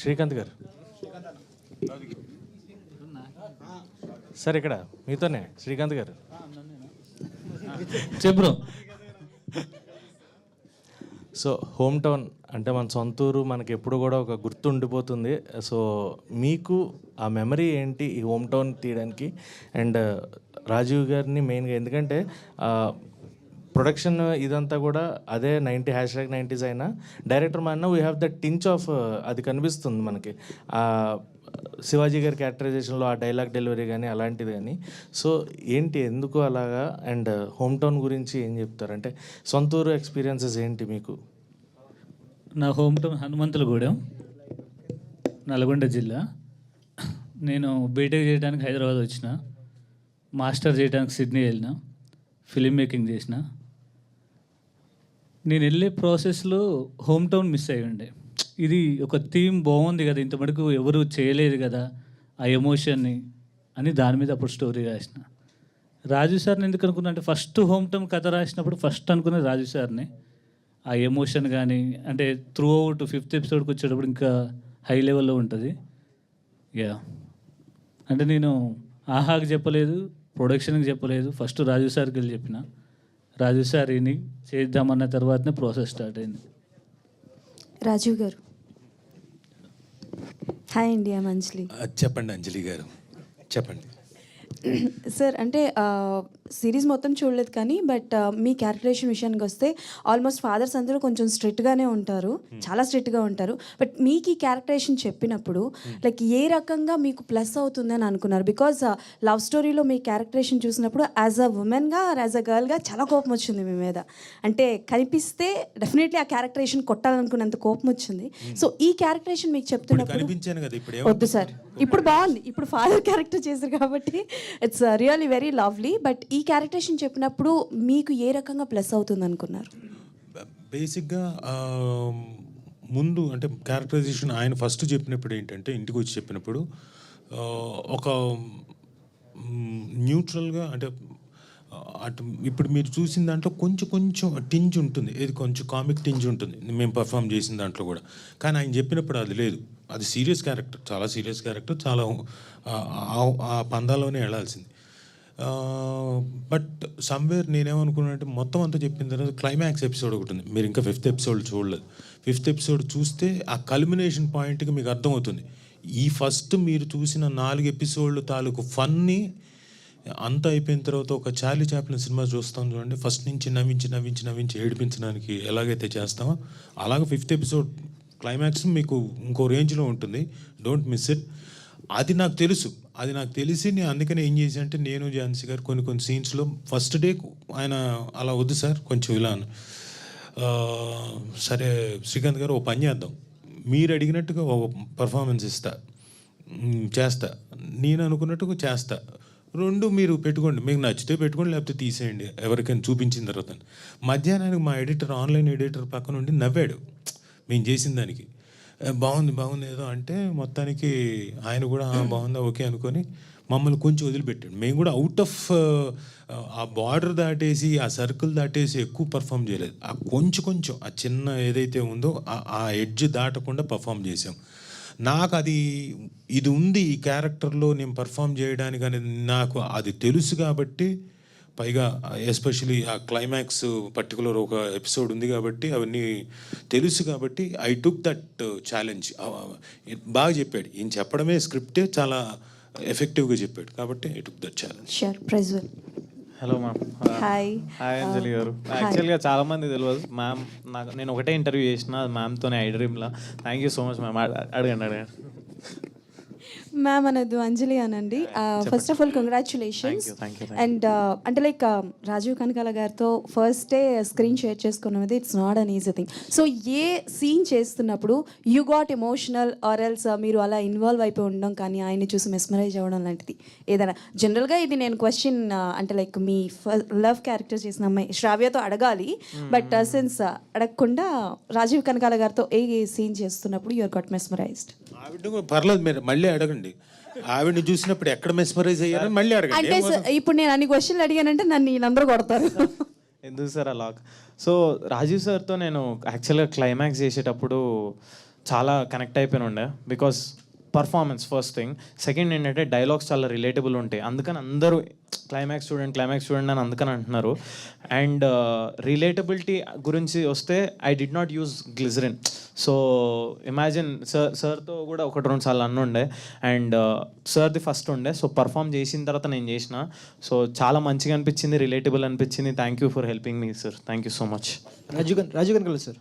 శ్రీకాంత్ గారు సార్ ఇక్కడ మీతోనే శ్రీకాంత్ గారు చెప్పు. సో హోమ్ టౌన్ అంటే మన సొంతూరు మనకి ఎప్పుడు కూడా ఒక గుర్తు ఉండిపోతుంది. సో మీకు ఆ మెమరీ ఏంటి ఈ హోమ్ టౌన్ తీయడానికి? అండ్ రాజీవ్ గారిని మెయిన్గా ఎందుకంటే ప్రొడక్షన్ ఇదంతా కూడా అదే #90s అయినా డైరెక్టర్ మన we have the tinge of అది కనిపిస్తుంది మనకి శివాజీ గారి క్యారెక్టరైజేషన్లో ఆ డైలాగ్ డెలివరీ కానీ అలాంటిది కానీ. సో ఏంటి ఎందుకు అలాగా? అండ్ హోమ్ టౌన్ గురించి ఏం చెప్తారు? అంటే సొంతూరు ఎక్స్పీరియన్సెస్ ఏంటి మీకు? నా హోమ్ టౌన్ హనుమంతులగూడెం, నల్గొండ జిల్లా. నేను బీటెక్ చేయడానికి హైదరాబాద్ వచ్చిన, మాస్టర్ చేయడానికి సిడ్నీ వెళ్ళిన, ఫిలిం మేకింగ్ చేసిన. నేను వెళ్ళే ప్రాసెస్లో హోమ్ టౌన్ మిస్ అయ్యి ఉండే. ఇది ఒక థీమ్ బాగుంది కదా, ఇంత మటుకు ఎవరు చేయలేదు కదా ఆ ఎమోషన్ని అని దాని మీద అప్పుడు స్టోరీ రాసిన. రాజు సార్ని ఎందుకు అనుకున్నా అంటే ఫస్ట్ హోమ్ టౌన్ కథ రాసినప్పుడు ఫస్ట్ అనుకున్నది రాజు సార్ని. ఆ ఎమోషన్ కానీ అంటే త్రూ అవుట్ 5th ఎపిసోడ్కి వచ్చేటప్పుడు ఇంకా హై లెవెల్లో ఉంటుంది. యా అంటే నేను ఆహాకి చెప్పలేదు, ప్రొడక్షన్కి చెప్పలేదు, ఫస్ట్ రాజు సార్కి వెళ్ళి చెప్పిన. రాజు సార్ ఇని చేద్దామన్న తర్వాతనే ప్రాసెస్ స్టార్ట్ అయింది. రాజీవ్ గారు. హాయ్ అండి, ఐమ్ అంజలి. చెప్పండి అంజలి గారు, చెప్పండి. సార్ అంటే సిరీస్ మొత్తం చూడలేదు కానీ బట్ మీ క్యారెక్టరేషన్ విషయానికి వస్తే ఆల్మోస్ట్ ఫాదర్స్ అందరూ కొంచెం స్ట్రిక్ట్గానే ఉంటారు, చాలా స్ట్రిక్ట్గా ఉంటారు. బట్ మీకు ఈ క్యారెక్టరేషన్ చెప్పినప్పుడు లైక్ ఏ రకంగా మీకు ప్లస్ అవుతుందని అనుకున్నారు? బికాజ్ లవ్ స్టోరీలో మీ క్యారెక్టరేషన్ చూసినప్పుడు యాజ్ అ ఉమెన్గా యాజ్ అ గర్ల్గా చాలా కోపం వచ్చింది మీ మీద. అంటే కనిపిస్తే డెఫినెట్లీ ఆ క్యారెక్టరేషన్ కొట్టాలనుకున్నంత కోపం వచ్చింది. సో ఈ క్యారెక్టరేషన్ మీకు చెప్తున్నప్పుడు వద్దు సార్, ఇప్పుడు బాగుంది, ఇప్పుడు ఫాదర్ క్యారెక్టర్ చేశారు కాబట్టి it's really very lovely. But ఈ క్యారెక్టరేషన్ చెప్పినప్పుడు మీకు ఏ రకంగా ప్లస్ అవుతుంది అనుకున్నారు? బేసిక్గా ముందు అంటే క్యారెక్టరైజేషన్ ఆయన ఫస్ట్ చెప్పినప్పుడు ఏంటంటే, ఇంటికి వచ్చి చెప్పినప్పుడు ఒక న్యూట్రల్గా అంటే అటు ఇప్పుడు మీరు చూసిన దాంట్లో కొంచెం టింజ్ ఉంటుంది, ఏది కొంచెం కామిక్ టింజ్ ఉంటుంది మేము పర్ఫామ్ చేసిన దాంట్లో కూడా. కానీ ఆయన చెప్పినప్పుడు అది లేదు, అది సీరియస్ క్యారెక్టర్, చాలా సీరియస్ క్యారెక్టర్, చాలా ఆ పందాలోనే వెళ్ళాల్సింది. బట్ సమ్వేర్ నేనేమనుకున్నానంటే మొత్తం అంతా చెప్పిన తర్వాత క్లైమాక్స్ ఎపిసోడ్ ఒకటి ఉంది, మీరు ఇంకా 5th ఎపిసోడ్ చూడలేదు. 5th ఎపిసోడ్ చూస్తే ఆ కల్మినేషన్ పాయింట్కి మీకు అర్థమవుతుంది. ఈ ఫస్ట్ మీరు చూసిన 4 ఎపిసోడ్లు తాలూకు ఫన్ని అంతా అయిపోయిన తర్వాత ఒక చార్లీ చాప్లిన్ సినిమా చూస్తాం చూడండి, ఫస్ట్ నుంచి నవ్వించి ఏడిపించడానికి ఎలాగైతే చేస్తామో అలాగే 5th ఎపిసోడ్ క్లైమాక్స్ మీకు ఇంకో రేంజ్లో ఉంటుంది. Don't miss it. అది నాకు తెలిసి నేను అందుకనే ఏం చేసి అంటే నేను ఝాన్సీ గారు కొన్ని సీన్స్లో ఫస్ట్ డే ఆయన అలా వద్దు సార్ కొంచెం ఇలా సరే శ్రీకాంత్ గారు ఓ పని చేద్దాం, మీరు అడిగినట్టుగా ఒక పర్ఫార్మెన్స్ చేస్తా, నేను అనుకున్నట్టుగా చేస్తా, 2 మీరు పెట్టుకోండి, మీకు నచ్చితే పెట్టుకోండి లేకపోతే తీసేయండి ఎవరికైనా చూపించిన తర్వాత. మధ్యాహ్నానికి మా ఆన్లైన్ ఎడిటర్ పక్కన ఉండి నవ్వాడు మేము చేసిన దానికి. బాగుంది ఏదో అంటే మొత్తానికి ఆయన కూడా బాగుందా ఓకే అనుకొని మమ్మల్ని కొంచెం వదిలిపెట్టాడు. మేము కూడా అవుట్ ఆఫ్ ఆ బార్డర్ దాటేసి ఆ సర్కిల్ దాటేసి ఎక్కువ పర్ఫామ్ చేయలేదు, ఆ కొంచెం ఆ చిన్న ఏదైతే ఉందో ఆ ఎడ్జ్ దాటకుండా పర్ఫామ్ చేసాం. నాకు ఇది ఉంది ఈ క్యారెక్టర్లో నేను పర్ఫామ్ చేయడానికి అనేది నాకు అది తెలుసు కాబట్టి, పైగా ఎస్పెషలీ ఆ క్లైమాక్స్ పర్టికులర్ ఒక ఎపిసోడ్ ఉంది కాబట్టి అవన్నీ తెలుసు కాబట్టి ఐ టుక్ దట్ ఛాలెంజ్. బాగా చెప్పాడు, ఈయన చెప్పడమే స్క్రిప్టే చాలా ఎఫెక్టివ్గా చెప్పాడు కాబట్టి I took that challenge. Hello ma'am. Hi Anjali గారు. యాక్చువల్గా చాలామంది తెలియదు మ్యామ్, నేను ఒకటే ఇంటర్వ్యూ చేసిన మ్యామ్తోనే ఐ డ్రీమ్లో. Thank you so much ma'am. అడగండి. మ్యామ్ అనదు, అంజలి అనండి. First of all congratulations. And అంటే లైక్ రాజీవ్ కనకాల గారితో ఫస్ట్ డే స్క్రీన్ షేర్ చేసుకున్నది it's not an easy thing. So a scene చేస్తున్నప్పుడు you got emotional or else మీరు అలా ఇన్వాల్వ్ అయిపోయి ఉండడం కానీ ఆయన్ని చూసి మెస్మరైజ్ అవ్వడం లాంటిది ఏదైనా? జనరల్గా ఇది నేను క్వశ్చన్ అంటే లైక్ మీ లవ్ క్యారెక్టర్ చేసిన అమ్మాయి శ్రావ్యతో అడగాలి, బట్ సిన్స్ అడగకుండా రాజీవ్ కనకాల గారితో ఏ సీన్ చేస్తున్నప్పుడు యూఆర్ గాట్ మెస్మరైజ్డ్? పర్లేదు, మీరు మళ్ళీ అడగండి. ఆవిడని చూసినప్పుడు ఎక్కడ మెస్మరైజ్ అయ్యారని మళ్ళీ అడగండి. అంటే ఇప్పుడు నేను అన్ని క్వశ్చన్లు అడిగానంటే నన్ను వీళ్ళందరూ కొడతారు. ఎందుకు సార్ అలా? సో రాజీవ్ సార్తో నేను యాక్చువల్గా క్లైమాక్స్ చేసేటప్పుడు చాలా కనెక్ట్ అయిపోయి ఉండే because performance first thing. Second ఏంటంటే డైలాగ్స్ చాలా రిలేటబుల్ ఉంటాయి, అందుకని అందరూ క్లైమాక్స్ చూడండి అని అందుకని అంటున్నారు. అండ్ రిలేటబిలిటీ గురించి వస్తే I did not use glycerin. So imagine సార్తో కూడా ఒకటి రెండు సార్లు అన్నుండే అండ్ సార్ది ఫస్ట్ ఉండే. సో పర్ఫామ్ చేసిన తర్వాత నేను చేసిన. సో చాలా మంచిగా అనిపించింది, రిలేటబుల్ అనిపించింది. Thank you for helping me sir. Thank you so much. Raju Kanakal sir.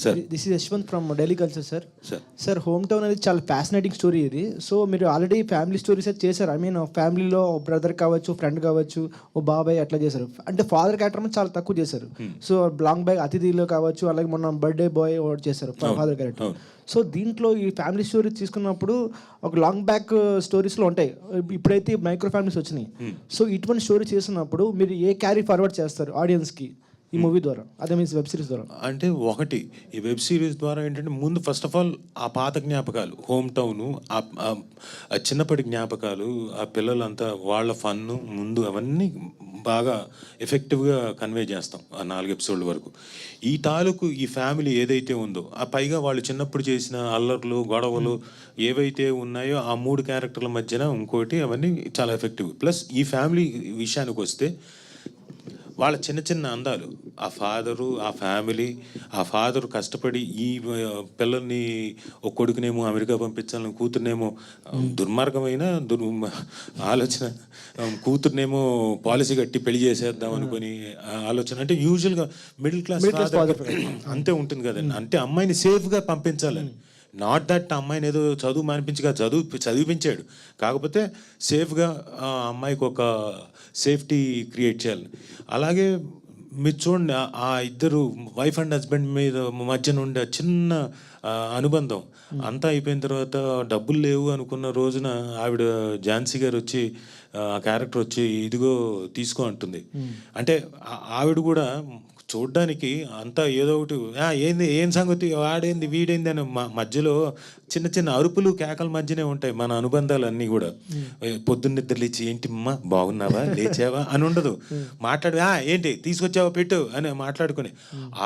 Sir this is Yashwant from Delhi culture sir. Sir sir home town అనేది చాలా ఫ్యాసినేటింగ్ స్టోరీ ఇది. సో మీరు ఆల్రెడీ ఫ్యామిలీ స్టోరీస్ అయితే చేశారు. ఐ మీన్ ఫ్యామిలీలో brother కావచ్చు, friend కావచ్చు, ఓ బాబాయ్ అట్లా చేశారు. అంటే ఫాదర్ క్యారెక్టర్ చాలా తక్కువ చేశారు. సో లాంగ్ బ్యాగ్ అతిథిలో కావచ్చు, అలాగే మొన్న బర్త్డే బాయ్ ఒకటి చేశారు ఫాదర్ క్యారెక్టర్. సో దీంట్లో ఈ ఫ్యామిలీ స్టోరీ తీసుకున్నప్పుడు ఒక లాంగ్ బ్యాక్ స్టోరీస్లో ఉంటాయి, ఇప్పుడైతే మైక్రో ఫ్యామిలీస్ వచ్చినాయి. సో ఇటువంటి స్టోరీ చేసినప్పుడు మీరు ఏ క్యారీ ఫార్వర్డ్ చేస్తారు ఆడియన్స్కి ఈ మూవీ ద్వారా, అదే మీన్స్ వెబ్ సిరీస్ ద్వారా? అంటే ఒకటి, ఈ వెబ్ సిరీస్ ద్వారా ఏంటంటే ముందు ఫస్ట్ ఆఫ్ ఆల్ ఆ పాత జ్ఞాపకాలు, హోమ్ టౌను, ఆ చిన్నప్పటి జ్ఞాపకాలు, ఆ పిల్లలంతా వాళ్ళ ఫన్ను ముందు అవన్నీ బాగా ఎఫెక్టివ్గా కన్వే చేస్తాం ఆ 4 ఎపిసోడ్ల వరకు. ఈ తాలూకు ఈ ఫ్యామిలీ ఏదైతే ఉందో, ఆ పైగా వాళ్ళు చిన్నప్పుడు చేసిన అల్లర్లు, గొడవలు ఏవైతే ఉన్నాయో ఆ 3 క్యారెక్టర్ల మధ్యన ఇంకోటి, అవన్నీ చాలా ఎఫెక్టివ్. ప్లస్ ఈ ఫ్యామిలీ విషయానికి వస్తే వాళ్ళ చిన్న చిన్న అందాలు, ఆ ఫాదరు, ఆ ఫ్యామిలీ, ఆ ఫాదరు కష్టపడి ఈ పిల్లల్ని ఒక కొడుకునేమో అమెరికా పంపించాలని, కూతురునేమో దుర్మార్గమైన ఆలోచన, కూతురునేమో పాలసీ కట్టి పెళ్లి చేసేద్దాం అనుకుని ఆలోచన. అంటే యూజువల్గా మిడిల్ క్లాస్ అంతే ఉంటుంది కదండి. అంటే అమ్మాయిని సేఫ్గా పంపించాలని, నాట్ దట్ అమ్మాయిని ఏదో చదువు మానిపించగా చదివిపించాడు, కాకపోతే సేఫ్గా ఆ అమ్మాయికి ఒక సేఫ్టీ క్రియేట్ చేయాలి. అలాగే మీరు చూడండి, ఆ ఇద్దరు వైఫ్ అండ్ హస్బెండ్ మీద మధ్యన ఉండే చిన్న అనుబంధం అంతా అయిపోయిన తర్వాత డబ్బులు లేవు అనుకున్న రోజున ఆవిడ ఝాన్సీ గారు వచ్చి, ఆ క్యారెక్టర్ వచ్చి ఇదిగో తీసుకో అంటుంది. అంటే ఆవిడ కూడా చూడ్డానికి అంతా ఏదో ఒకటి ఏంది, ఏం సంగతి, వాడేంది, వీడేంది అని మధ్యలో చిన్న చిన్న అరుపులు కేకల మధ్యనే ఉంటాయి మన అనుబంధాలన్నీ కూడా. పొద్దున్న నిద్ర లేచి ఏంటి అమ్మా బాగున్నావా, లేచావా అని ఉండదు. మాట్లాడు ఏంటి తీసుకొచ్చావా పెట్టు అని మాట్లాడుకుని,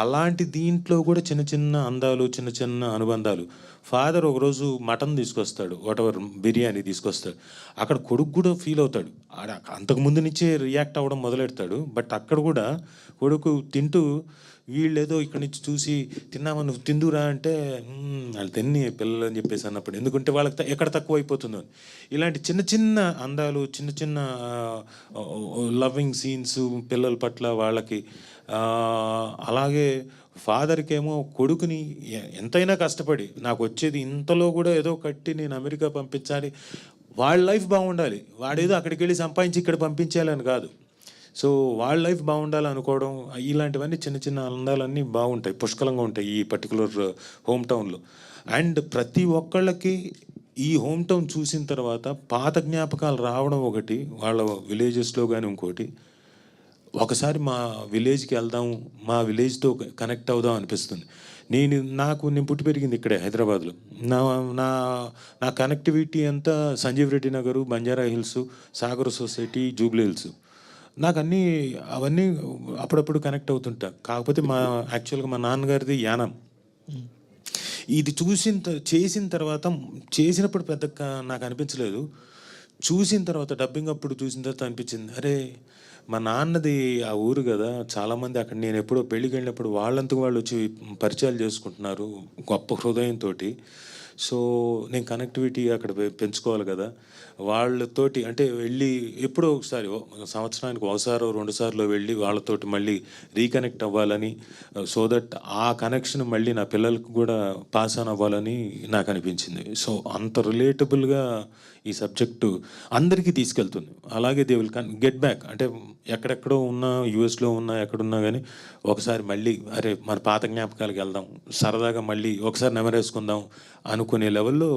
అలాంటి దీంట్లో కూడా చిన్న చిన్న అందాలు, చిన్న చిన్న అనుబంధాలు. ఫాదర్ ఒకరోజు మటన్ తీసుకొస్తాడు, వాటెవర్ బిర్యానీ తీసుకొస్తాడు. అక్కడ కొడుకు కూడా ఫీల్ అవుతాడు, అంతకుముందు నుంచే రియాక్ట్ అవ్వడం మొదలెడతాడు. బట్ అక్కడ కూడా కొడుకు తింటూ, వీళ్ళేదో ఇక్కడి నుంచి చూసి తిన్నామా, నువ్వు తిందురా అంటే వాళ్ళు తిన్ని పిల్లలు అని చెప్పేసి అన్నప్పుడు, ఎందుకంటే వాళ్ళకి ఎక్కడ తక్కువ అయిపోతుందో. ఇలాంటి చిన్న చిన్న అందాలు, చిన్న చిన్న లవ్వింగ్ సీన్స్ పిల్లల పట్ల వాళ్ళకి. అలాగే ఫాదర్కి ఏమో కొడుకుని ఎంతైనా కష్టపడి నాకు వచ్చేది ఇంతలో కూడా ఏదో కట్టి నేను అమెరికా పంపించాలి, వాళ్ళ లైఫ్ బాగుండాలి, వాడేదో అక్కడికి వెళ్ళి సంపాదించి ఇక్కడ పంపించాలని కాదు. సో వాళ్ళ లైఫ్ బాగుండాలి అనుకోవడం, ఇలాంటివన్నీ చిన్న చిన్న అందాలన్నీ బాగుంటాయి, పుష్కలంగా ఉంటాయి ఈ పర్టికులర్ హోమ్ టౌన్లో. అండ్ ప్రతి ఒక్కళ్ళకి ఈ హోమ్ టౌన్ చూసిన తర్వాత పాత జ్ఞాపకాలు రావడం ఒకటి, వాళ్ళ విలేజెస్లో కానీ ఇంకోటి, ఒకసారి మా విలేజ్కి వెళ్దాం, మా విలేజ్తో కనెక్ట్ అవుదాం అనిపిస్తుంది. నేను పుట్టి పెరిగింది ఇక్కడే హైదరాబాద్లో. నా నా నా కనెక్టివిటీ అంతా Sanjeev Reddy Nagar, Banjara Hills, Sagar Society, Jubilee Hills. నాకు అవన్నీ అప్పుడప్పుడు కనెక్ట్ అవుతుంటా. కాకపోతే యాక్చువల్గా మా నాన్నగారిది యానం. ఇది చేసిన తర్వాత, చేసినప్పుడు పెద్ద నాకు అనిపించలేదు, చూసిన తర్వాత డబ్బింగ్ అప్పుడు చూసిన తర్వాత అనిపించింది, అరే మా నాన్నది ఆ ఊరు కదా, చాలామంది అక్కడ నేను ఎప్పుడో పెళ్ళికి వెళ్ళినప్పుడు వాళ్ళంతకు వాళ్ళు వచ్చి పరిచయాలు చేసుకుంటున్నారు గొప్ప హృదయంతో. సో నేను కనెక్టివిటీ అక్కడ పెంచుకోవాలి కదా వాళ్ళతోటి. అంటే వెళ్ళి ఎప్పుడో ఒకసారి సంవత్సరానికి ఒకసారో 2 సార్లు వెళ్ళి వాళ్ళతోటి మళ్ళీ రీకనెక్ట్ అవ్వాలని, సో దట్ ఆ కనెక్షన్ మళ్ళీ నా పిల్లలకు కూడా పాస్ ఆన్ అవ్వాలని నాకు అనిపించింది. సో అంత రిలేటబుల్గా ఈ సబ్జెక్టు అందరికీ తీసుకెళ్తుంది. అలాగే దే విల్ గెట్ బ్యాక్. అంటే ఎక్కడెక్కడో ఉన్నా, యూఎస్లో ఉన్నా, ఎక్కడున్నా కానీ ఒకసారి మళ్ళీ అరే మన పాత జ్ఞాపకాలకు వెళ్దాం, సరదాగా మళ్ళీ ఒకసారి నెమరేసుకుందాం అనుకునే లెవెల్లో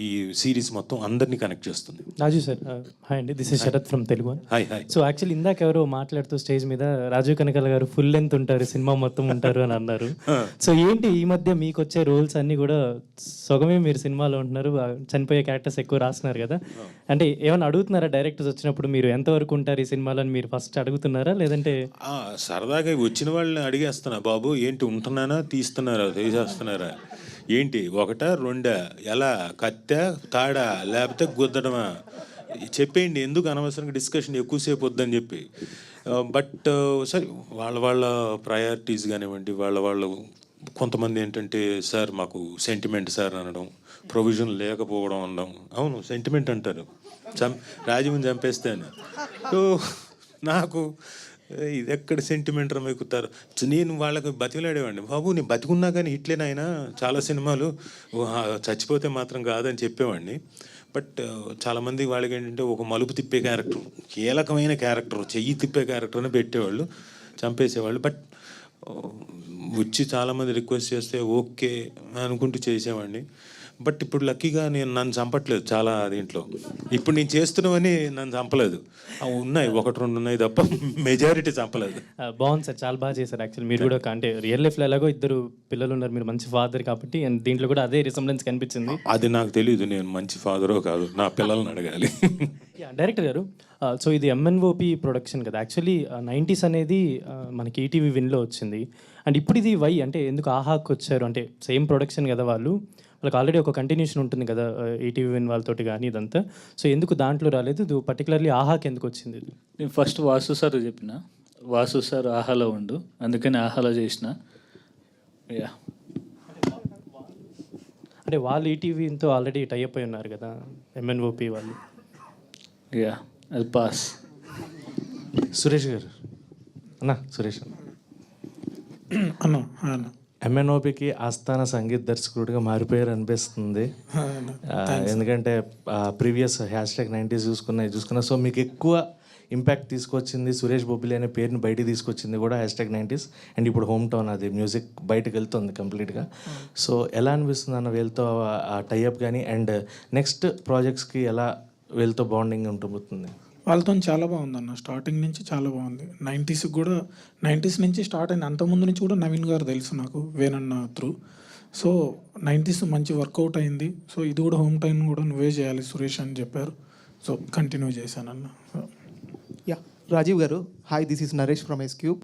ఈ సిరీస్ మొత్తం అందరినీ కనెక్ట్ చేస్తుంది. రాజు సార్, హాయ్ అండి, this is Sharath from Telugu. Hi. So actually ఇందాక ఎవరో మాట్లాడుతూ స్టేజ్ మీద రాజీవ్ కనకాల గారు ఫుల్ లెంత్ ఉంటారు, సినిమా మొత్తం ఉంటారు అని అన్నారు. సో ఏంటి ఈ మధ్య మీకు వచ్చే రోల్స్ అన్నీ కూడా సగమే మీరు సినిమాలో ఉంటున్నారు, చనిపోయే క్యారెక్టర్స్ ఎక్కువ రాస్తున్నారు కదా, అంటే ఏమైనా అడుగుతున్నారా డైరెక్టర్స్ వచ్చినప్పుడు మీరు ఎంతవరకు ఉంటారు ఈ సినిమాలో అని మీరు ఫస్ట్ అడుగుతున్నారా, లేదంటే సరదాగా వచ్చిన వాళ్ళని అడిగేస్తున్నా, బాబు ఏంటి ఉంటున్నానా, తీస్తున్నారా, తీసేస్తున్నారా, ఏంటి ఒకటా రెండా, ఎలా కత్తా తాడా లేకపోతే గుద్దడమా, చెప్పేయండి, ఎందుకు అనవసరంగా డిస్కషన్ ఎక్కువసేపు వద్దని చెప్పి. బట్ సరే, వాళ్ళ ప్రయారిటీస్ కానివ్వండి, వాళ్ళ కొంతమంది ఏంటంటే, సార్ మాకు సెంటిమెంట్ సార్ అనడం, ప్రొవిజన్ లేకపోవడం అనడం. అవును, సెంటిమెంట్ అంటారు, రాజీవ్ని చంపేస్తాను. సో నాకు ఇది ఎక్కడ సెంటిమెంట్ ఎక్కుతారు. నేను వాళ్ళకి బతిలాడేవాడిని, బాబు నేను బతికున్నా కానీ హిట్లేనైనా చాలా సినిమాలు, చచ్చిపోతే మాత్రం కాదని చెప్పేవాడిని. బట్ చాలామంది వాళ్ళకి ఏంటంటే ఒక మలుపు తిప్పే క్యారెక్టర్, కీలకమైన క్యారెక్టర్, చెయ్యి తిప్పే క్యారెక్టర్ అని పెట్టేవాళ్ళు, చంపేసేవాళ్ళు. బట్ వచ్చి చాలామంది రిక్వెస్ట్ చేస్తే ఓకే అనుకుంటూ చేసేవాడిని. బట్ ఇప్పుడు లక్కీగా నన్ను చంపట్లేదు చాలా దీంట్లో. ఇప్పుడు నేను చేస్తున్నవని నన్ను చంపలేదు, ఉన్నాయి ఒకటి రెండు ఉన్నాయి తప్ప మెజారిటీ చంపలేదు. బాగుంది సార్, చాలా బాగా చేశారు. యాక్చువల్లీ మీరు కూడా అంటే రియల్ లైఫ్లో ఎలాగో ఇద్దరు పిల్లలు ఉన్నారు, మీరు మంచి ఫాదర్ కాబట్టి, అండ్ దీంట్లో కూడా అదే రిసెంబ్లెన్స్ కనిపించింది. అది నాకు తెలియదు, నేను మంచి ఫాదరో కాదు, నా పిల్లల్ని అడగాలి. డైరెక్టర్ గారు, సో ఇది ఎంఎన్ఓపి ప్రొడక్షన్ కదా, యాక్చువల్లీ 90s అనేది మనకి ఈటీవీ విన్లో వచ్చింది, అండ్ ఇప్పుడు ఇది వై అంటే ఎందుకు ఆహాకి వచ్చారు, అంటే సేమ్ ప్రొడక్షన్ కదా వాళ్ళకి ఆల్రెడీ ఒక కంటిన్యూషన్ ఉంటుంది కదా ఈటీవీ విన్ వాళ్ళతోటి కానీ ఇదంతా, సో ఎందుకు దాంట్లో రాలేదు, పర్టికులర్లీ ఆహాకి ఎందుకు వచ్చింది? నేను ఫస్ట్ వాసు సార్ చెప్పిన, వాసు సార్ ఆహాలో ఉండు, అందుకని ఆహాలో చేసిన. యా, అంటే వాళ్ళు ఈటీవీతో ఆల్రెడీ టైఅప్ అయి ఉన్నారు కదా ఎంఎన్ఓపి వాళ్ళు. యా, అది పాస్. సురేష్ గారు సురేష్ అన్న అన్న ఎంఎన్ఓపికి ఆస్థాన సంగీత దర్శకుడిగా మారిపోయారు అనిపిస్తుంది. ఎందుకంటే ప్రీవియస్ #90s చూసుకున్నా, సో మీకు ఎక్కువ ఇంపాక్ట్ తీసుకొచ్చింది సురేష్ బొబ్బిలి అనే పేరుని బయటికి తీసుకొచ్చింది కూడా #90s, అండ్ ఇప్పుడు హోమ్ టౌన్ అది మ్యూజిక్ బయటకు వెళ్తుంది కంప్లీట్గా. సో ఎలా అనిపిస్తుంది అన్న వీళ్ళతో ఆ టైఅప్ కానీ, అండ్ నెక్స్ట్ ప్రాజెక్ట్స్కి ఎలా వీళ్ళతో బాండింగ్ ఉంటుంది? వాళ్ళతో చాలా బాగుందన్న, స్టార్టింగ్ నుంచి చాలా బాగుంది. 90s నుంచి స్టార్ట్ అయింది, అంతకుముందు నుంచి కూడా నవీన్ గారు తెలుసు నాకు, వేనన్న త్రూ. సో 90s మంచి వర్కౌట్ అయింది. సో ఇది కూడా హోమ్ టైం కూడా నువ్వే చేయాలి సురేష్ అని చెప్పారు, సో కంటిన్యూ చేశానన్న. Yeah, Rajeev garu, hi, this is Naresh from S cube.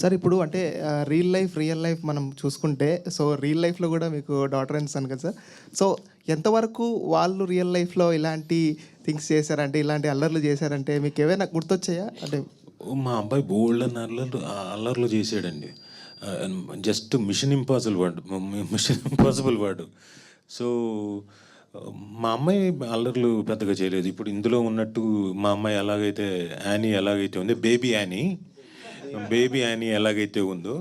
Sir ఇప్పుడు అంటే రియల్ లైఫ్ మనం చూసుకుంటే, సో రియల్ లైఫ్లో కూడా మీకు డాటర్ అండ్ సన్ కదా సార్, సో ఎంతవరకు వాళ్ళు రియల్ లైఫ్లో ఇలాంటి థింగ్స్ చేశారంటే, ఇలాంటి అల్లర్లు చేశారంటే మీకు ఏమైనా గుర్తొచ్చాయా? అంటే మా అబ్బాయి బోల్డ్ అల్లర్లు చేసాడండి, జస్ట్ మిషన్ ఇంపాసిబుల్ వాడు. సో మా అమ్మాయి అల్లర్లు పెద్దగా చేయలేదు. ఇప్పుడు ఇందులో ఉన్నట్టు మా అమ్మాయి ఎలాగైతే యానీ ఎలాగైతే ఉంది, బేబీ యానీ ఎలాగైతే ఉందో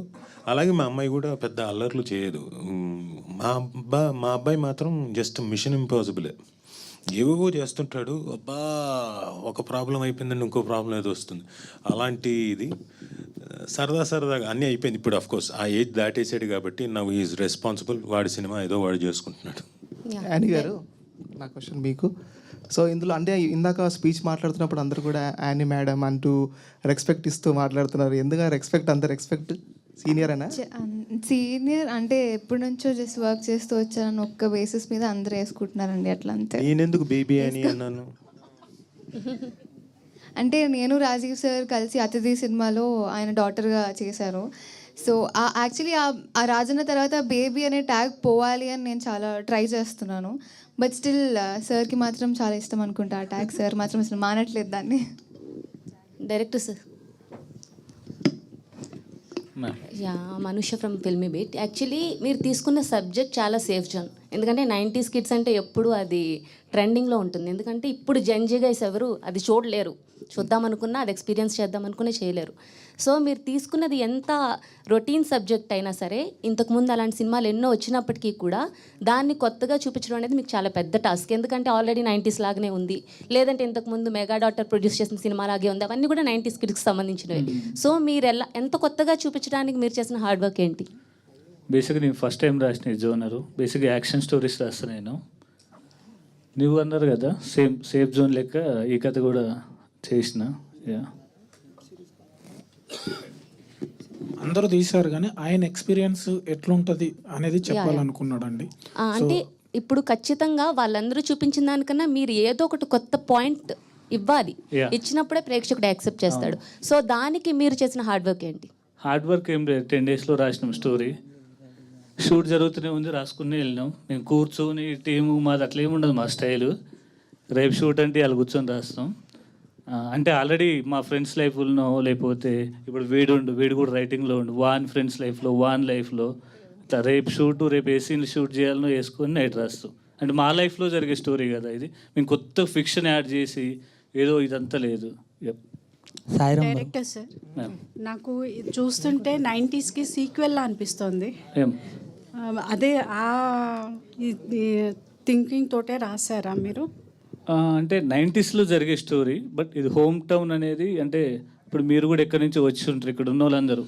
అలాగే మా అమ్మాయి కూడా పెద్ద అల్లర్లు చేయదు. మా అబ్బాయి మాత్రం జస్ట్ మిషన్ ఇంపాసిబులే, ఏవేవో చేస్తుంటాడు. అబ్బా ఒక ప్రాబ్లం అయిపోయిందండి ఇంకో ప్రాబ్లం ఏదో వస్తుంది, అలాంటి ఇది సరదాగా అన్నీ అయిపోయింది. ఇప్పుడు అఫ్కోర్స్ ఆ ఏజ్ దాటేసాడు కాబట్టి నవ్ ఈజ్ రెస్పాన్సిబుల్, వాడి సినిమా ఏదో వాడు చేసుకుంటున్నాడు. యానీ గారు, నా క్వశ్చన్ మీకు, సో ఇందులో అంటే ఇందాక స్పీచ్ మాట్లాడుతున్నప్పుడు అందరూ కూడా యానీ మేడం అంటూ రెస్పెక్ట్ ఇస్తూ మాట్లాడుతున్నారు, ఎందుకు రెస్పెక్ట్, అంత రెస్పెక్ట్? సీనియర్ అనా? సీనియర్ అంటే ఎప్పటి నుంచో జస్ట్ వర్క్ చేస్తూ వచ్చారని ఒక్క బేసిస్ మీద అందరూ వేసుకుంటున్నారండి, అట్లా అంతే. నేనెందుకు బేబీ అని అన్నాను? అంటే నేను రాజీవ్ సార్ కలిసి అతిథి సినిమాలో ఆయన డాటర్గా చేశారు. సో యాక్చువల్లీ ఆ రాజన్న తర్వాత బేబీ అనే ట్యాగ్ పోవాలి అని నేను చాలా ట్రై చేస్తున్నాను. బట్ స్టిల్ సార్కి మాత్రం చాలా ఇష్టం అనుకుంటా ఆ ట్యాగ్. సార్ మాత్రం అసలు మానట్లేదు దాన్ని. డైరెక్టర్ సార్, యా, మనుష్య ఫ్రమ్ ఫిల్మీ బీట్. యాక్చువల్లీ మీరు తీసుకున్న సబ్జెక్ట్ చాలా సేఫ్ జోన్, ఎందుకంటే 90s కిడ్స్ అంటే ఎప్పుడు అది ట్రెండింగ్లో ఉంటుంది. ఎందుకంటే ఇప్పుడు జెన్జీ గైస్ ఎవరు అది చూడలేరు, చూద్దామనుకున్నా అది ఎక్స్పీరియన్స్ చేద్దామనుకునే చేయలేరు. సో మీరు తీసుకున్నది ఎంత రొటీన్ సబ్జెక్ట్ అయినా సరే, ఇంతకుముందు అలాంటి సినిమాలు ఎన్నో వచ్చినప్పటికీ కూడా దాన్ని కొత్తగా చూపించడం అనేది మీకు చాలా పెద్ద టాస్క్. ఎందుకంటే ఆల్రెడీ 90s లాగానే ఉంది, లేదంటే ఇంతకుముందు మెగా డాటర్ ప్రొడ్యూస్ చేసిన సినిమా లాగే ఉంది, అవన్నీ కూడా 90s కిడ్స్కి సంబంధించినవి. సో మీరు ఎంత కొత్తగా చూపించడానికి మీరు చేసిన హార్డ్ వర్క్ ఏంటి? బేసిక్గా నేను ఫస్ట్ టైం రాసిన జోనరు, బేసిక్గా యాక్షన్ స్టోరీస్ రాస్తాను నేను. నువ్వు అన్నారు కదా సేఫ్ జోన్ లెక్క ఈ కథ కూడా చేసిన. యా, అందరూ తీశారు కానీ ఆయన ఎక్స్పీరియన్స్ ఎట్లుంటుంది అనేది చెప్పాలనుకున్నాడండి. అంటే ఇప్పుడు ఖచ్చితంగా వాళ్ళందరూ చూపించిన దానికన్నా మీరు ఏదో ఒకటి కొత్త పాయింట్ ఇవ్వాలి. Yeah. ఇచ్చినప్పుడే ప్రేక్షకుడు యాక్సెప్ట్ చేస్తాడు. సో దానికి మీరు చేసిన హార్డ్ వర్క్ ఏంటి? హార్డ్ వర్క్ ఏం లేదు, 10 daysలో రాసినాం స్టోరీ. షూట్ జరుగుతూనే ఉంది, రాసుకుని వెళ్ళినాం. మేము కూర్చొని టీము మాది అట్లా ఏమి ఉండదు మా స్టైలు. రేపు షూట్ అంటే వాళ్ళు కూర్చొని రాస్తాం. అంటే ఆల్రెడీ మా ఫ్రెండ్స్ లైఫ్లో లేకపోతే ఇప్పుడు వీడు కూడా రైటింగ్లో ఉండు, వాన్ ఫ్రెండ్స్ లైఫ్లో, వాన్ లైఫ్లో ఇట్లా రేపు షూటు, రేపు ఏ సీన్లు షూట్ చేయాలనో వేసుకొని నైట్ రాస్తాం. అంటే మా లైఫ్లో జరిగే స్టోరీ కదా ఇది. మేము కొత్త ఫిక్షన్ యాడ్ చేసి ఏదో ఇదంతా లేదు. సాయిరామ్ డైరెక్టర్ సార్, నాకు ఇది చూస్తుంటే 90స్కి సీక్వెల్లా అనిపిస్తుంది. ఏం అదే ఆ థింకింగ్ తోటే రాశారా మీరు? అంటే 90స్లో జరిగే స్టోరీ, బట్ ఇది హోమ్ టౌన్ అనేది. అంటే ఇప్పుడు మీరు కూడా ఎక్కడి నుంచి వచ్చి ఉంటారు, ఇక్కడ ఉన్న వాళ్ళందరూ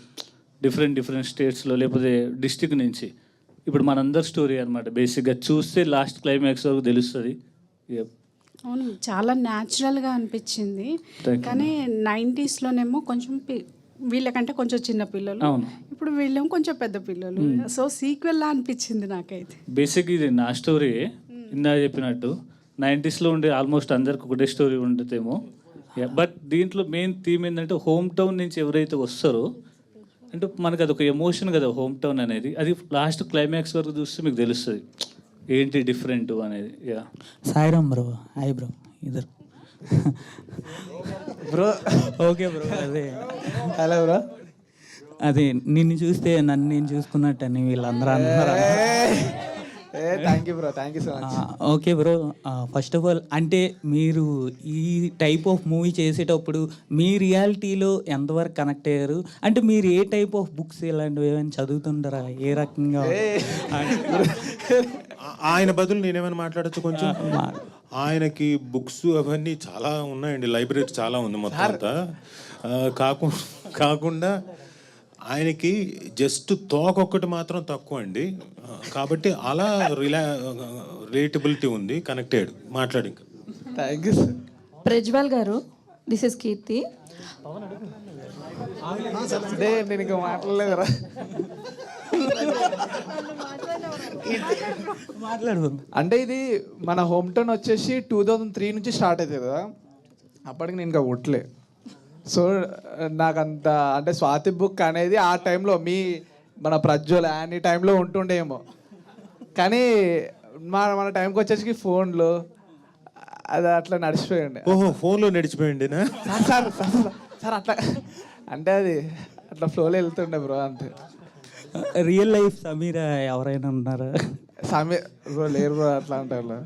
డిఫరెంట్ స్టేట్స్లో లేకపోతే డిస్టిక్ నుంచి. ఇప్పుడు మనందరి స్టోరీ అనమాట. బేసిక్గా చూస్తే లాస్ట్ క్లైమాక్స్ వరకు తెలుస్తుంది. అవును, చాలా న్యాచురల్గా అనిపించింది. Thank you. కానీ 90స్లోనేమో కొంచెం వీళ్ళకంటే కొంచెం చిన్న పిల్లలు, అవును. ఇప్పుడు వీళ్ళేమో కొంచెం పెద్ద పిల్లలు. సో సీక్వెల్లా అనిపించింది నాకైతే. బేసిక్ ఇది నా స్టోరీ. ఇందా చెప్పినట్టు 90స్లో ఉండే ఆల్మోస్ట్ అందరికి ఒకటే స్టోరీ ఉంటుందేమో. బట్ దీంట్లో మెయిన్ థీమ్ ఏంటంటే హోమ్ టౌన్ నుంచి ఎవరైతే వస్తారో, అంటే మనకు అదొక ఎమోషన్ కదా హోమ్ టౌన్ అనేది. అది లాస్ట్ క్లైమాక్స్ వరకు చూస్తే మీకు తెలుస్తుంది ఏంటి డిఫరెంట్ అనేది. సాయిరామ్ బ్రో, హాయ్ బ్రో, ఇద్దరు బ్రో. Okay bro. అదే హలో బ్రో. అదే నిన్ను చూస్తే నన్ను నేను చూసుకున్నట్టని వీళ్ళందరూ అన్నారు. Thank you bro, thank you so much. Okay bro, first of all అంటే మీరు ఈ టైప్ ఆఫ్ మూవీ చేసేటప్పుడు మీ రియాలిటీలో ఎంతవరకు కనెక్ట్ అయ్యారు? అంటే మీరు ఏ టైప్ ఆఫ్ బుక్స్ ఇలాంటివి ఏమైనా చదువుతుంటారా? ఏ రకంగా? ఆయన బదులు నేనేమైనా మాట్లాడచ్చు కొంచెం? ఆయనకి బుక్స్ అవన్నీ చాలా ఉన్నాయండి, లైబ్రరీ చాలా ఉంది మొత్తం అంతా. కాకుండా ఆయనకి జస్ట్ తోక ఒక్కటి మాత్రం తక్కువ అండి. కాబట్టి అలా రిలేటబిలిటీ ఉంది, కనెక్టెడ్. మాట్లాడి ఇంకా. Thank you sir. ప్రజ్వల్ గారు, దిస్ ఇస్ కీర్తి. నేను ఇంకా మాట్లాడలేదురా. మాట్లాడు. అంటే ఇది మన హోమ్ టౌన్ వచ్చేసి 2003 నుంచి స్టార్ట్ అవుతుంది కదా. అప్పటికి నేను ఇంకా పుట్టలే. సో నాకంత అంటే స్వాతి బుక్ అనేది ఆ టైంలో మన ప్రజ్వల్ అన్ని టైంలో ఉంటుండేమో. కానీ మన టైంకి వచ్చేసి ఫోన్లో అది అట్లా నడిచిపోయండి. ఓహో, ఫోన్లో నడిచిపోయండి. సార్ సార్ అట్లా అంటే అది అట్లా ఫ్లోలో వెళ్తుండే బ్రో, అంతే. రియల్ లైఫ్ సమీర ఎవరైనా ఉన్నారా? సమీర్ బ్రో లేరు బ్రో, అట్లా అంటారు.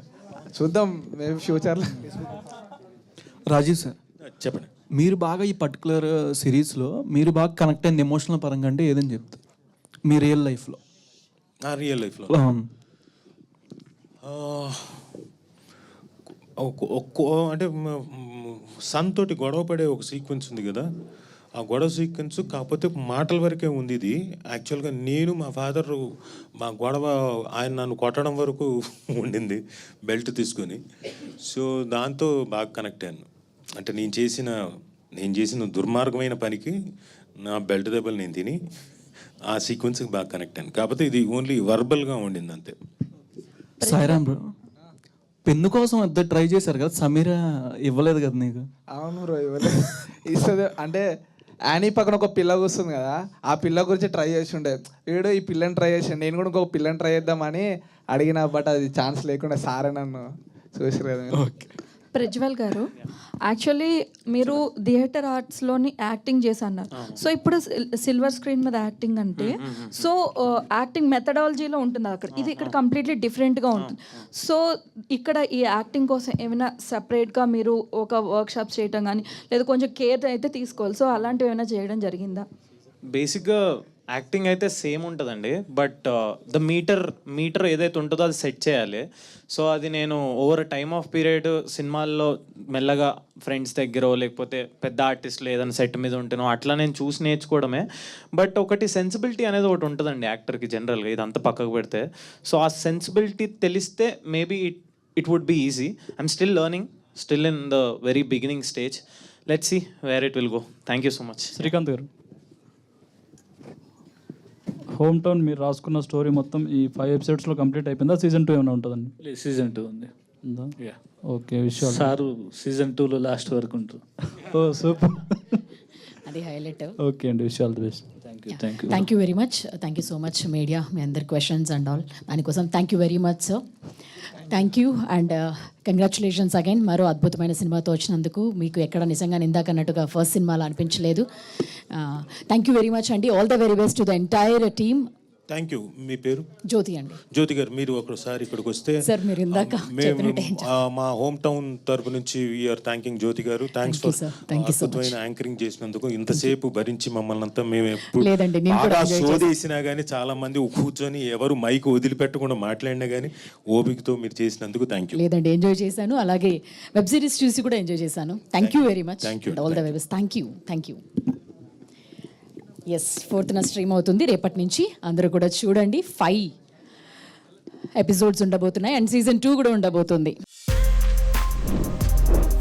చూద్దాం మేము ఫ్యూచర్లో. రాజీవ్ సార్, చెప్పండి. మీరు బాగా ఈ పర్టికులర్ సిరీస్లో మీరు బాగా కనెక్ట్ అయింది ఎమోషనల్ పరంగా అంటే ఏదని చెప్తారు మీ రియల్ లైఫ్లో? రియల్ లైఫ్లో అంటే సన్ తోటి గొడవ పడే ఒక సీక్వెన్స్ ఉంది కదా. ఆ గొడవ సీక్వెన్స్ కాకపోతే మాటల వరకే ఉంది ఇది. యాక్చువల్గా నేను మా ఫాదర్ మా గొడవ ఆయన నన్ను కొట్టడం వరకు ఉండింది బెల్ట్ తీసుకొని. సో దాంతో బాగా కనెక్ట్ అయ్యాను. అంటే నేను చేసిన దుర్మార్గమైన పనికి నా బెల్ట్ దెబ్బలు నేను తిని ఆ సీక్వెన్స్కి బాగా కనెక్ట్ అయ్యాను. కాకపోతే ఇది ఓన్లీ వర్బల్గా ఉండింది అంతే. సాయిరామ్ బ్రో, పెన్ను కోసం ఇద్దరు ట్రై చేశారు కదా, సమీర ఇవ్వలేదు కదా నీకు? అవును బ్రో, ఇవ్వలేదు. ఇస్తుంది అంటే యానీ పక్కన ఒక పిల్ల కూర్చుంది కదా, ఆ పిల్ల గురించి ట్రై చేసి ఉండే. వీడు ఈ పిల్లని ట్రై చేసాను, నేను కూడా ఇంకొక పిల్లని ట్రై చేద్దామని అడిగిన. బట్ అది ఛాన్స్ లేకుండా సారే నన్ను చూసిలేదు. ఓకే. ప్రజ్వల్ గారు, యాక్చువల్లీ మీరు థియేటర్ ఆర్ట్స్లోని యాక్టింగ్ చేసి అన్నారు. సో ఇప్పుడు సిల్వర్ స్క్రీన్ మీద యాక్టింగ్ అంటే సో యాక్టింగ్ మెథడాలజీలో ఉంటుంది అక్కడ, ఇది ఇక్కడ కంప్లీట్లీ డిఫరెంట్గా ఉంటుంది. సో ఇక్కడ ఈ యాక్టింగ్ కోసం ఏమైనా సపరేట్గా మీరు ఒక వర్క్షాప్స్ చేయటం కానీ లేదా కొంచెం కేర్ అయితే తీసుకోవాలి. సో అలాంటివి ఏమైనా చేయడం జరిగిందా? బేసిక్గా యాక్టింగ్ అయితే సేమ్ ఉంటుందండి, బట్ ద మీటర్ ఏదైతే ఉంటుందో అది సెట్ చేయాలి. సో అది నేను ఓవర్ టైమ్ ఆఫ్ పీరియడ్ సినిమాల్లో మెల్లగా ఫ్రెండ్స్ దగ్గర లేకపోతే పెద్ద ఆర్టిస్టులు ఏదైనా సెట్ మీద ఉంటేనో అట్లా నేను చూసి నేర్చుకోవడమే. బట్ ఒకటి సెన్సిబిలిటీ అనేది ఒకటి ఉంటుందండి యాక్టర్కి జనరల్గా, ఇదంతా పక్కకు పెడితే. సో ఆ సెన్సిబిలిటీ తెలిస్తే maybe it would be easy. I'm still learning, still in the very beginning stage. Let's see where it will go. Thank you so much. Srikanth garu, home town మీరు రాసుకున్న స్టోరీ మొత్తం ఈ 5 ఎపిసోడ్స్లో కంప్లీట్ అయిపోయిందా? సీజన్ 2 ఏమైనా ఉంటుందండి? సీజన్ 2 ఉంది. ఉందా? యా. ఓకే, విషయాలు సారు సీజన్ 2లో లాస్ట్ వరకు ఉంటారు. Oh super. అది హైలైట్. ఓకే అండి, విషయాలు the best. Thank you very much. Thank you so much media, మీ అందరి క్వశ్చన్స్ అండ్ ఆల్ దానికోసం thank you very much sir. Thank you and congratulations again మరో అద్భుతమైన సినిమాతో వచ్చినందుకు. మీకు ఎక్కడ నిజంగా ఇందాక అన్నట్టుగా ఫస్ట్ సినిమాలో అనిపించలేదు. థ్యాంక్ యూ వెరీ మచ్ అండి. All the very best to the entire team. Thank you. మీ పేరు? జ్యోతి అండి. జ్యోతి గారు, మీరు ఒకసారి ఇక్కడికి వస్తే సార్ మీరు ఇందాక మేము మా హోమ్ టౌన్ తరపు నుంచి వీఆర్ థ్యాంకింగ్ జ్యోతి గారు. థ్యాంక్స్ ఫర్ అద్భుతమైన యాంకరింగ్ చేసినందుకు, ఇంతసేపు భరించి మమ్మల్ని అంతా. మేము ఎప్పుడు లేదండి, నేను కూడా బాగా సోదేసినా కానీ చాలా మంది కూర్చొని ఎవరు మైక్ వదిలిపెట్టకుండా మాట్లాడినా కానీ ఓపికతో మీరు చేసినందుకు థ్యాంక్ యూ. లేదండి, ఎంజాయ్ చేశాను. అలాగే వెబ్ సిరీస్ చూసి కూడా ఎంజాయ్ చేశాను. Thank you very much. All the very best. Thank you. Yes, 4th stream అవుతుంది రేపటి నుంచి. అందరూ కూడా చూడండి. 5 ఎపిసోడ్స్ ఉండబోతున్నాయి అండ్ సీజన్ 2 కూడా ఉండబోతుంది.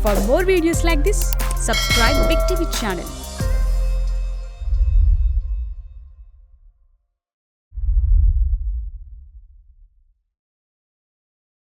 For more videos like this subscribe big TV channel.